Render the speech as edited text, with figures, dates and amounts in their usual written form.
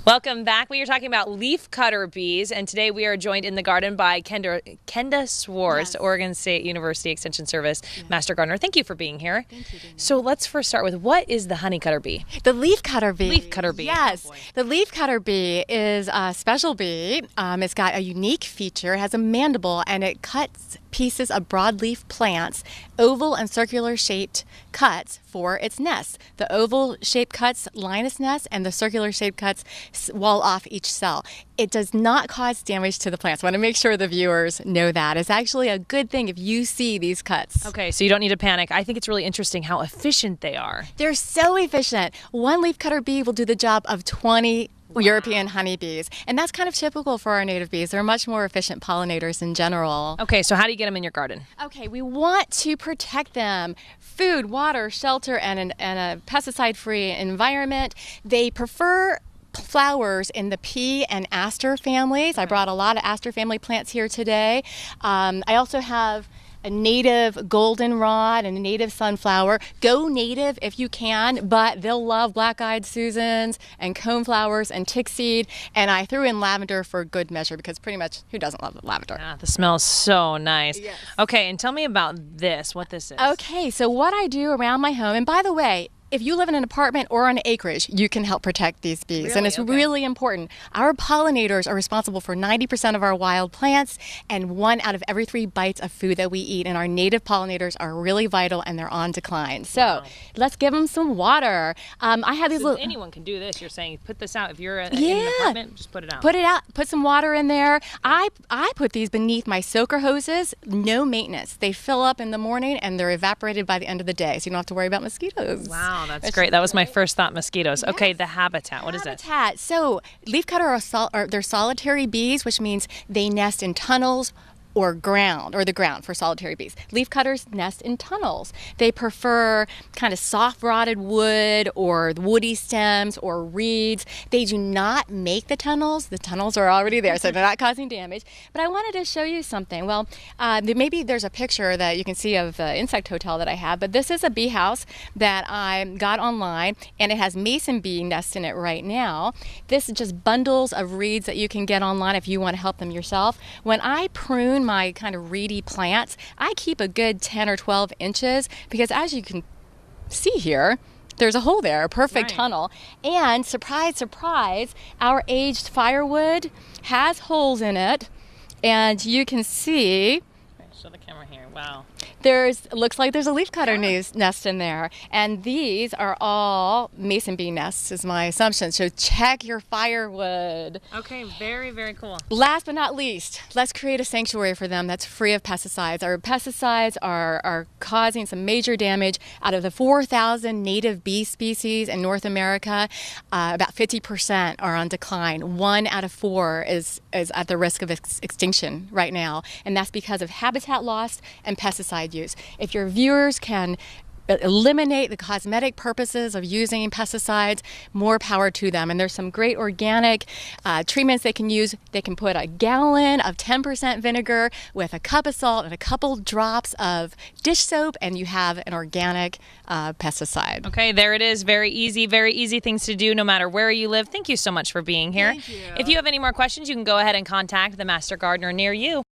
Welcome back. We are talking about leafcutter bees, and today we are joined in the garden by Kenda Swartz, Oregon State University Extension Service Master Gardener. Thank you for being here. Thank you. So let's first start with, what is the honeycutter bee? The leafcutter bee. Leafcutter bee. Yes. Oh, the leafcutter bee is a special bee. It's got a unique feature. It has a mandible, and it cuts pieces of broadleaf plants, oval and circular shaped cuts for its nest. The oval shaped cuts line its nest, and the circular shaped cuts wall off each cell. It does not cause damage to the plants. I want to make sure the viewers know that. It's actually a good thing if you see these cuts. Okay, so you don't need to panic. I think it's really interesting how efficient they are. They're so efficient. One leafcutter bee will do the job of 20 European honeybees, and that's kind of typical for our native bees. They're much more efficient pollinators in general. Okay, so how do you get them in your garden? Okay, we want to protect them. Food, water, shelter, and a pesticide-free environment. They prefer flowers in the pea and aster families. I brought a lot of aster family plants here today. I also have a native goldenrod and a native sunflower. Go native if you can, but they'll love black-eyed Susans and coneflowers and tickseed. And I threw in lavender for good measure, because pretty much who doesn't love lavender? Yeah, the smell is so nice. Yes. Okay, and tell me about what this is. Okay, so what I do around my home, and by the way, if you live in an apartment or on acreage, you can help protect these bees. Really? And it's really important. Our pollinators are responsible for 90% of our wild plants and 1 out of every 3 bites of food that we eat. And our native pollinators are really vital, and they're on decline. So let's give them some water. I have these little... Anyone can do this. You're saying put this out. If you're in an apartment, just put it out. Put it out. Put some water in there. I put these beneath my soaker hoses. No maintenance. They fill up in the morning, and they're evaporated by the end of the day. So you don't have to worry about mosquitoes. Wow. That's great. That was my first thought, mosquitoes. Yes. Okay, the habitat. What is it? Habitat. So leafcutter they're solitary bees, which means they nest in tunnels or the ground for solitary bees. Leafcutters nest in tunnels. They prefer kind of soft rotted wood or woody stems or reeds. They do not make the tunnels. The tunnels are already there, so they're not causing damage. But I wanted to show you something. Well, maybe there's a picture that you can see of the insect hotel that I have, but this is a bee house that I got online, and it has mason bee nests in it right now. This is just bundles of reeds that you can get online if you want to help them yourself. When I prune my kind of reedy plants, I keep a good 10 or 12 inches, because as you can see here, there's a hole there, a perfect tunnel. And surprise, surprise, our aged firewood has holes in it, and you can see, show the camera here. Wow. it looks like there's a leafcutter nest in there. And these are all mason bee nests, is my assumption. So check your firewood. Okay, very, very cool. Last but not least, let's create a sanctuary for them that's free of pesticides. Our pesticides are causing some major damage. Out of the 4,000 native bee species in North America, about 50% are on decline. 1 out of 4 is at the risk of extinction right now. And that's because of habitat loss and pesticide use. If your viewers can eliminate the cosmetic purposes of using pesticides, more power to them. And there's some great organic treatments they can use. They can put a gallon of 10% vinegar with a cup of salt and a couple drops of dish soap, and you have an organic pesticide. Okay, there it is. Very easy things to do no matter where you live. Thank you so much for being here. Thank you. If you have any more questions, you can go ahead and contact the Master Gardener near you.